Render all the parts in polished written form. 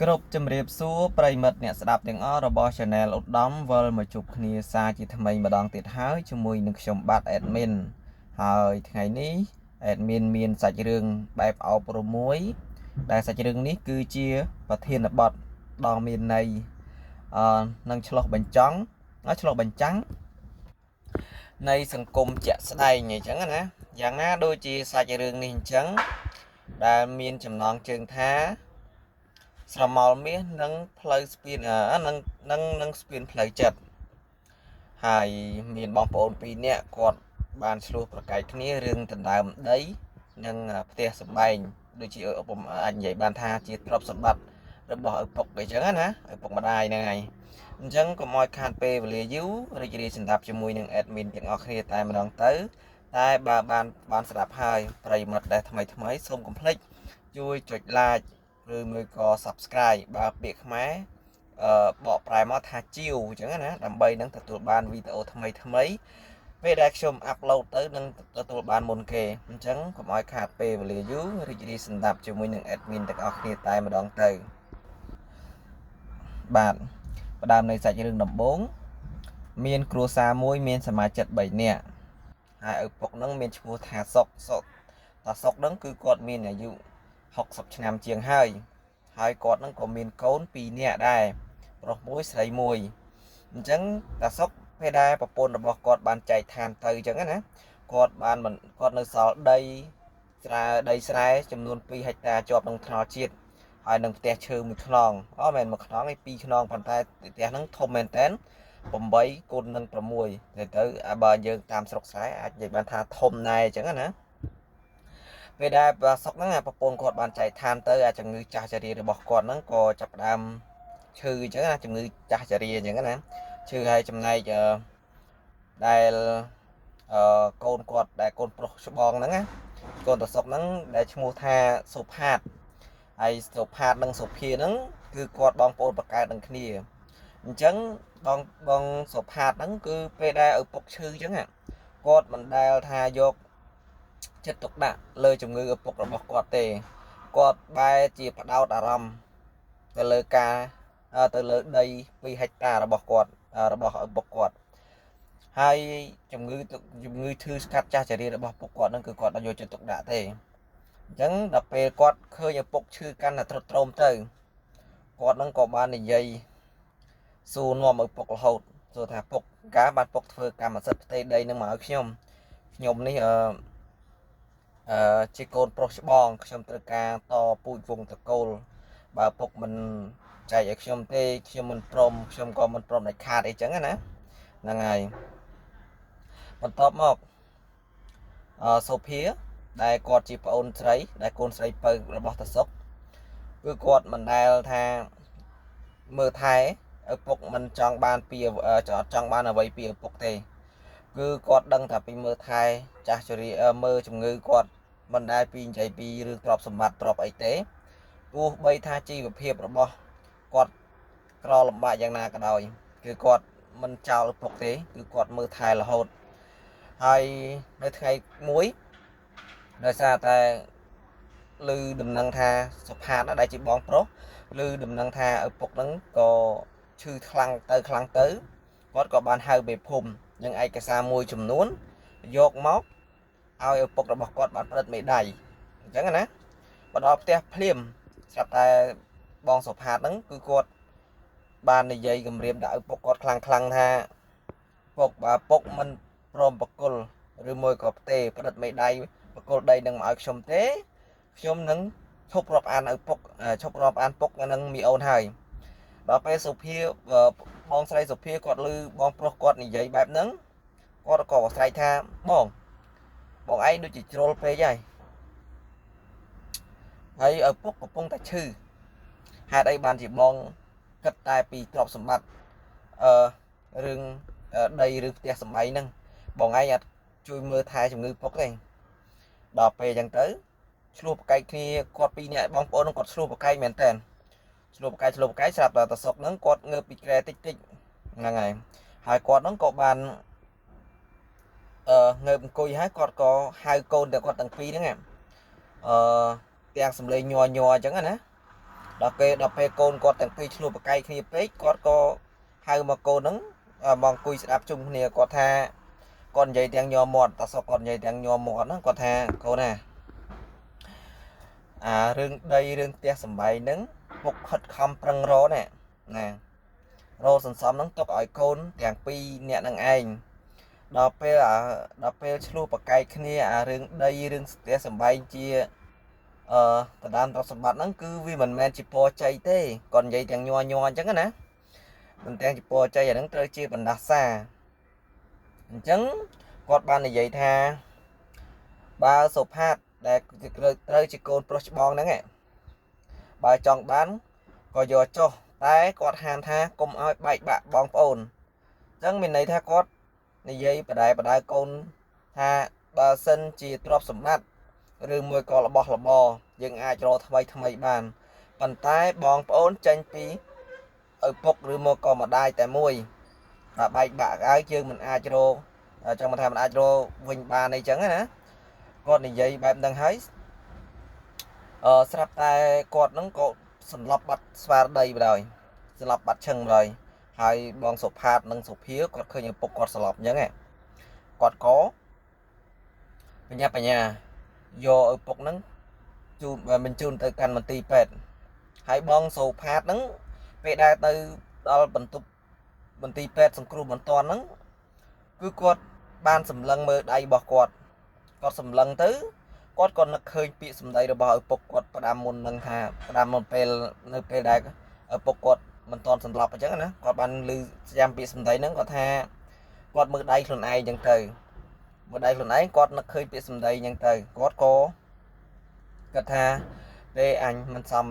គ្រប់ជំរាបសួរប្រិមិត្តអ្នកស្ដាប់ទាំងអស់របស់ Channel ឧត្តមវិលមកជួបគ្នាសារជាថ្មីម្ដងទៀតហើយជាមួយនឹងខ្ញុំបាទ Admin ហើយថ្ងៃនេះ Admin មានសាច់រឿងបែបអប់រំមួយដែលសាច់រឿងនេះគឺជាប្រធានបទដ៏មានន័យនឹងឆ្លុះបញ្ចាំងនៃសង្គមជាក់ស្ដែងអញ្ចឹងណាយ៉ាងណាដូចជាសាច់រឿងនេះអញ្ចឹងដែលមានចំណងជើងថាស្រមោលមាសនិងផ្លូវស្ពាននឹងស្ពានផ្លូវចិត្តហើយមានបងប្អូន2នាក់គាត់បានឆ្លោះប្រកែកគ្នារឿងដណ្ដើមដីនិងផ្ទះសម្បែងដូចជាឧបមាអាចនិយាយបានថាជាទ្រព្យសម្បត្តិរបស់ឪពុកអញ្ចឹងណាឪពុកម្ដាយហ្នឹងហើយអញ្ចឹងកុំឲ្យខាតពេលវេលាយូររីករាយសម្រាប់ជាមួយនឹង admin ទាំងអស់គ្នាតែម្ដងទៅតែបើបានស្ដាប់ហើយប្រិយមិត្តដែលថ្មីសូមកុំភ្លេចជួយចុច like ឬមួយក៏ subscribe បើពាក្យខ្មែរបកប្រែមកថាជាវអញ្ចឹងណាដើម្បីនឹងទទួលបានវីដេអូថ្មីពេលដែលខ្ញុំអាប់ឡូតទៅនឹងទទួលបានមុនគេអញ្ចឹងកុំឲ្យខាតពេលវេលាយូររីករាយសម្ដាប់ជាមួយនឹង admin ទាំងអស់គ្នាតែម្ដងទៅបាទផ្ដើមនៃសាច់រឿងដំបូងមានគ្រួសារមួយមានសមាជិក3នាក់ហើយឪពុកនឹងមានឈ្មោះថាសុកតាសុកនឹងគឺគាត់មានអាយុ60ឆ្នាំជាងហើយគាត់នឹងក៏មានកូន2នាក់ដែរប្រុសមួយស្រីមួយអញ្ចឹងតាសុកពេលដែលប្រពន្ធរបស់គាត់បានចែកឋានទៅអញ្ចឹងណាគាត់នៅសល់ដីស្រែចំនួន2ហិកតាជាប់នឹងថ្នល់ជាតិហើយនឹងផ្ទះឈើមួយខ្នងមិនមែនមួយខ្នងទេ2ខ្នងប៉ុន្តែផ្ទះហ្នឹងធំមែនតើ8គុណនឹង6ទៅបើយើងតាមស្រុកស្រែអាចនិយាយបានថាធំណែអញ្ចឹងណាពេលដែលសុកហ្នឹងប្រពន្ធគាត់បានចែកឋានទៅជំងឺចាស់ចរារបស់គាត់ហ្នឹងក៏ចាប់ផ្ដើមឈឺអញ្ចឹងណាជំងឺចាស់ចរាអញ្ចឹងណាឈឺហើយចំណែកដែលកូនគាត់ដែលកូនប្រុសច្បងហ្នឹងណាកូនតសុកហ្នឹងដែលឈ្មោះថាសុផាតហើយសុផាតនិងសុភាហ្នឹងគឺគាត់បងប្អូនបង្កើតនឹងគ្នាអញ្ចឹងបងសុផាតហ្នឹងគឺពេលដែលឪពុកឈឺអញ្ចឹងគាត់មិនដែលថាយកចិត្តទុកដាក់លើជំងឺឪពុករបស់គាត់ទេគាត់បែរជាផ្ដោតអារម្មណ៍ទៅលើដី2ហិកតារបស់គាត់របស់ឪពុកគាត់ហើយជំងឺឈឺស្កាត់ចាស់ចរារបស់ឪពុកគាត់ហ្នឹងគឺគាត់អត់យកចិត្តទុកដាក់ទេអញ្ចឹងដល់ពេលគាត់ឃើញឪពុកឈឺកាន់តែទ្រុឌទ្រោមទៅគាត់ហ្នឹងក៏បាននិយាយសួរនាំឪពុករហូតសួរថាពុកកាបានពុកធ្វើកម្មសិទ្ធិផ្ទៃដីនឹងមកឲ្យខ្ញុំនេះជាកូនប្រុសច្បងខ្ញុំត្រូវការតពូជវង្សតកូលបើពុកមិនចែកឲ្យខ្ញុំទេខ្ញុំមិនព្រមខ្ញុំក៏មិនព្រមដាច់ខាតអីចឹងណាហ្នឹងហើយបន្ទាប់មកសូភាដែលគាត់ជាប្អូនស្រីដែលកូនស្រីពៅរបស់តាសុកគឺគាត់មិនដែលថាមើលថែឪពុកមិនចង់បានចង់បានអ្វីពីឪពុកទេគឺគាត់ដឹងថាពីមើលថែចាស់ជរាមើលជំងឺគាត់មិនដែលពីនិយាយពីរឿងទ្រព្យសម្បត្តិទ្រព្យអីទេទោះបីថាជីវភាពរបស់គាត់ក្រលំបាកយ៉ាងណាក៏ដោយគឺគាត់មិនចោលឪពុកទេគឺគាត់មើលថែរហូតហើយនៅថ្ងៃមួយដោយសារតែឮដំណឹងថាសុផាតដែលជាបងប្រុសឮដំណឹងថាឪពុកហ្នឹងក៏ឈឺខ្លាំងទៅគាត់ក៏បានហៅមេភូមិនិងឯកសារមួយចំនួនយកមកឲ្យឪពុករបស់គាត់បានផ្តិតមេដៃអញ្ចឹងណាមកដល់ផ្ទះភ្លាមស្រាប់តែបងសុផាតហ្នឹងគឺគាត់បាននិយាយគម្រាមដាក់ឪពុកគាត់ខ្លាំងថាបើពុកមិនព្រមបកគលឬមួយក៏ផ្ទេផ្តិតមេដៃបកគលដីនឹងមកឲ្យខ្ញុំទេខ្ញុំនឹងឈប់រាប់អានឪពុកឈប់រាប់អានពុកនឹងមីអូនហើយដល់ពេលសុភាបងស្រីសុភាគាត់ឮបងប្រុសគាត់និយាយបែបហ្នឹងគាត់ក៏ស្រែកថាបងឯងដូចជាជ្រុលពេកហើយឪពុកកំពុងតែឈឺហេតុអីបានជាបងគិតតែពីទ្រព្យសម្បត្តិរឿងដីឬផ្ទះសម្បែងហ្នឹងបងឯងអត់ជួយមើលថែជំងឺពុកទេដល់ពេលអញ្ចឹងទៅឆ្លោះប្រកែកគ្នាគាត់2នាក់បងប្អូនគាត់ឆ្លោះប្រកែកមែនតើឆ្លោះប្រកែកស្រាប់តែតសុកហ្នឹងគាត់ងើបពីក្រែតិចហ្នឹងហើយគាត់ហ្នឹងក៏បានងើបអង្គុយហើយគាត់ក៏ហៅកូនតែគាត់ទាំងពីរហ្នឹងទាំងសំឡេងញ័រអញ្ចឹងណា ដល់ពេលកូនគាត់ទាំងពីរឆ្លោះប្រកែកគ្នាពេកគាត់ក៏ហៅមកកូនហ្នឹងមកអង្គុយស្ដាប់ជុំគ្នាគាត់ថាគាត់និយាយទាំងញ័រមាត់តាសុកគាត់និយាយទាំងញ័រមាត់ហ្នឹងគាត់ថាកូនណារឿងដីរឿងផ្ទះសំបែងហ្នឹងពុកខិតខំប្រឹងរណារសន្សំហ្នឹងទុកឲ្យកូនទាំងពីរអ្នកនឹងឯងដល់ពេលឆ្លោះប្រកែកគ្នារឿងដីរឿងផ្ទះសំបែងជាតដានទ្រព្យសម្បត្តិហ្នឹងគឺវាមិនមែនជាពរជ័យទេគាត់និយាយទាំងញ័រអញ្ចឹងណាមិនទាំងជាពរជ័យអាហ្នឹងត្រូវជាបណ្ដាសាអញ្ចឹងគាត់បាននិយាយថាបើសុផាតដែលត្រូវជាកូនប្រុសច្បងហ្នឹងបើចង់បានក៏យកចុះតែគាត់ហាមថាកុំឲ្យបែកបាក់បងប្អូនអញ្ចឹងមានន័យថាគាត់និយាយបដៅកូនថាបើសិនជាទ្រព្យសម្បត្តិឬមួយក៏របស់របរយើងអាចរកថ្មីបានប៉ុន្តែបងប្អូនចេញពីឪពុកឬមកក៏ម្ដាយតែមួយបើបែកបាក់ហើយយើងមិនអាចរកចង់ថាមិនអាចរកវិញបានអីចឹងណាគាត់និយាយបែបហ្នឹងហើយស្រាប់តែគាត់ហ្នឹងក៏សម្លាប់បាត់ស្វារតីបណ្ដោយសម្លាប់បាត់ឈឹងបណ្ដោយហើយបងសុផាតនិងសុភាគាត់ឃើញឪពុកគាត់ស្លាប់អញ្ចឹងគាត់ក៏បញ្ញាយកឪពុកហ្នឹងបញ្ជូនទៅកាន់មន្ទីរពេទ្យហើយបងសុផាតហ្នឹងពេលដែលទៅដល់បន្ទប់មន្ទីរពេទ្យសង្គ្រោះបន្ទាន់ហ្នឹងគឺគាត់បានសម្លឹងមើលដៃរបស់គាត់សម្លឹងទៅគាត់ក៏នឹកឃើញពាក្យសម្ដីរបស់ឪពុកគាត់ផ្ដាំមុននឹងថាផ្ដាំមុនពេលនៅពេលដែលឪពុកគាត់មិនទាន់សម្លាប់អញ្ចឹងណាគាត់បានឮចាំពាក្យសម្ដីហ្នឹងគាត់ថាគាត់មើលដៃខ្លួនឯងអញ្ចឹងទៅមើលដៃខ្លួនឯងគាត់នឹកឃើញពាក្យសម្ដីអញ្ចឹងទៅគាត់ក៏គាត់ថាទេអញមិនសម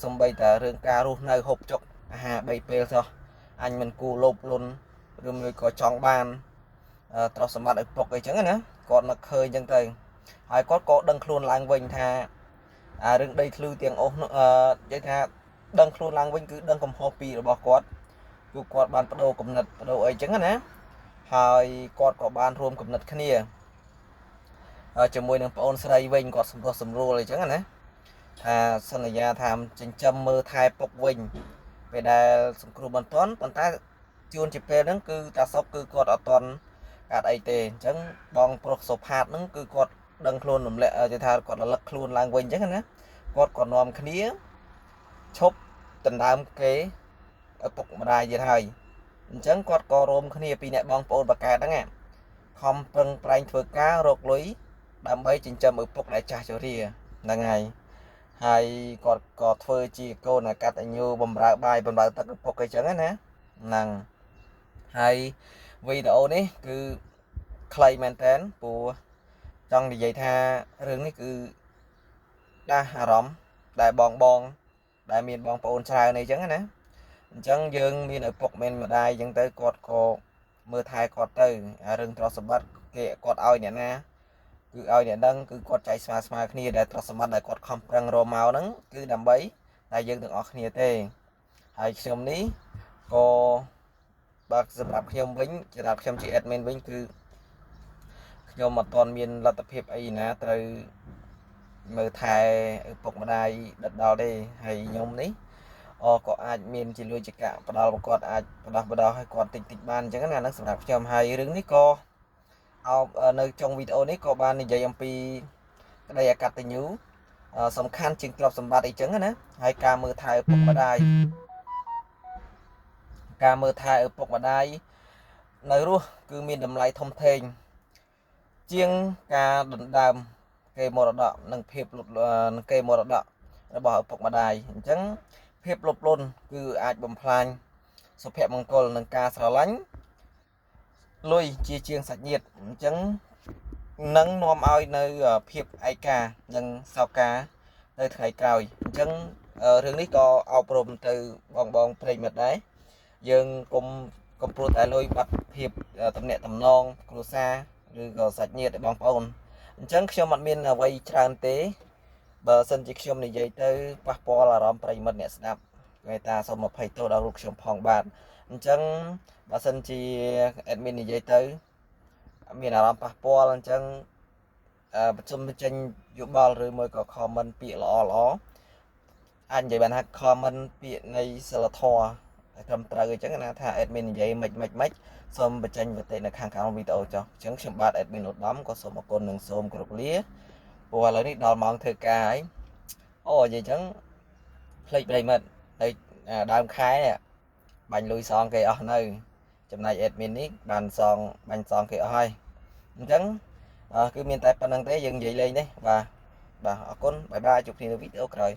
សំបីតែរឿងការរស់នៅហូបចុកអាហារ3ពេលសោះអញមិនគួរលោភលន់ឬមួយក៏ចង់បានទ្រព្យសម្បត្តិឪពុកអីចឹងណាគាត់នឹកឃើញអញ្ចឹងទៅហើយគាត់ក៏ដឹងខ្លួនឡើងវិញថារឿងដីធ្លឺទាំងអស់និយាយថាដឹងខ្លួនឡើងវិញគឺដឹងកំហុសពីរបស់គាត់គឺគាត់បានបដូរគំនិតបដូរអីចឹងណាហើយគាត់ក៏បានរួមគំនិតគ្នាជាមួយនឹងប្អូនស្រីវិញគាត់សម្រុះសម្រួលអីចឹងណាថាសន្យាថាចិញ្ចឹមមើលថែពុកវិញពេលដែលសង្គ្រោះបន្ទាន់ប៉ុន្តែជួនជាពេលហ្នឹងគឺតាសុកគឺគាត់អត់ទាន់កាត់អីទេអញ្ចឹងបងប្រុសសុផាតហ្នឹងគឺគាត់ដឹងខ្លួនរំលែកនិយាយថាគាត់រលឹកខ្លួនឡើងវិញអញ្ចឹងណាគាត់ក៏នាំគ្នាឈប់ដណ្ដើមគេឪពុកម្ដាយទៀតហើយអញ្ចឹងគាត់ក៏រួមគ្នាពីអ្នកបងប្អូនបកកើតហ្នឹងខំប្រឹងប្រែងធ្វើការរកលុយដើម្បីចិញ្ចឹមឪពុកដែលចាស់ជរាហ្នឹងហើយគាត់ក៏ធ្វើជាកូនអកតញ្ញូបំរើបាយបំរើទឹកឪពុកអីចឹងណាហ្នឹងហើយវីដេអូនេះគឺខ្លីមែនតើព្រោះចង់និយាយថារឿងនេះគឺដាស់អារម្មណ៍ដែលបងដែលមានបងប្អូនច្រើនអីចឹងណាអញ្ចឹងយើងមានឪពុកមានម្ដាយអញ្ចឹងទៅគាត់ក៏មើលថែគាត់ទៅរឿងទ្រព្យសម្បត្តិគេគាត់ឲ្យអ្នកណាគឺឲ្យអ្នកដឹងគឺគាត់ចែកស្មើគ្នាដែលទ្រព្យសម្បត្តិដែលគាត់ខំប្រឹងរកមកហ្នឹងគឺដើម្បីតែយើងទាំងអស់គ្នាទេហើយខ្ញុំនេះក៏បើសម្រាប់ខ្ញុំវិញសម្រាប់ខ្ញុំជា admin វិញគឺខ្ញុំអត់ទាន់មានលទ្ធភាពអីណាត្រូវមើលថែឪពុកម្ដាយដដល់ទេហើយខ្ញុំនេះក៏អាចមានជាលុយជាកាក់ផ្ដល់មកគាត់អាចផ្ដោះឲ្យគាត់តិចបានអញ្ចឹងណាហ្នឹងសម្រាប់ខ្ញុំហើយរឿងនេះក៏នៅចុងវីដេអូនេះក៏បាននិយាយអំពីក្តីអកតញ្ញូសំខាន់ជាងទ្រព្យសម្បត្តិអីចឹងណាហើយការមើលថែឪពុកម្ដាយនៅរស់គឺមានតម្លៃធំធេងជាងការដណ្ដើមគេមរតកនិងភាពលុតគេមរតករបស់ឪពុកម្ដាយអញ្ចឹងភាពលុបលន់គឺអាចបំផ្លាញសុភមង្គលនិងការស្រឡាញ់លុយជាងសាច់ញាតិអញ្ចឹងនឹងនាំឲ្យនៅភាពឯកានិងសោកការនៅថ្ងៃក្រោយអញ្ចឹងរឿងនេះក៏អប់រំទៅបងប្រិយមិត្តដែរយើងកុំព្រួតតែលុយបាត់ភាពតំណែងតំណងគ្រួសារឬក៏សាច់ញាតិបងប្អូនអញ្ចឹងខ្ញុំអត់មានអ្វីច្រើនទេបើសិនជាខ្ញុំនិយាយទៅប៉ះពាល់អារម្មណ៍ប្រិយមិត្តអ្នកស្ដាប់គេថាសូមអភ័យទោសដល់លោកខ្ញុំផងបាទអញ្ចឹងបើសិនជា admin និយាយទៅមានអារម្មណ៍ប៉ះពាល់អញ្ចឹងបញ្ចេញយោបល់ឬមួយក៏ comment ពាក្យល្អ អាចនិយាយបានថា comment ពាក្យនៃសិលធម៌ត្រឹមត្រូវអញ្ចឹងណាថា admin និយាយមិនសូមបញ្ចេញមតិនៅខាងក្រោមវីដេអូចុះអញ្ចឹងខ្ញុំបាទ admin ឧត្តមក៏សូមអរគុណនិងសូមគោរពលាព្រោះឥឡូវនេះដល់ម៉ោងធ្វើការហើយអូនិយាយអញ្ចឹងផ្លេចប្រិមិត្តហើយដើមខែបាញ់លុយសងគេអស់នៅចំណែក admin នេះបានបាញ់សងគេអស់ហើយអញ្ចឹងគឺមានតែប៉ុណ្្នឹងទេយើងនិយាយលេងទេបាទអរគុណបាយបាយជួបគ្នានៅវីដេអូក្រោយ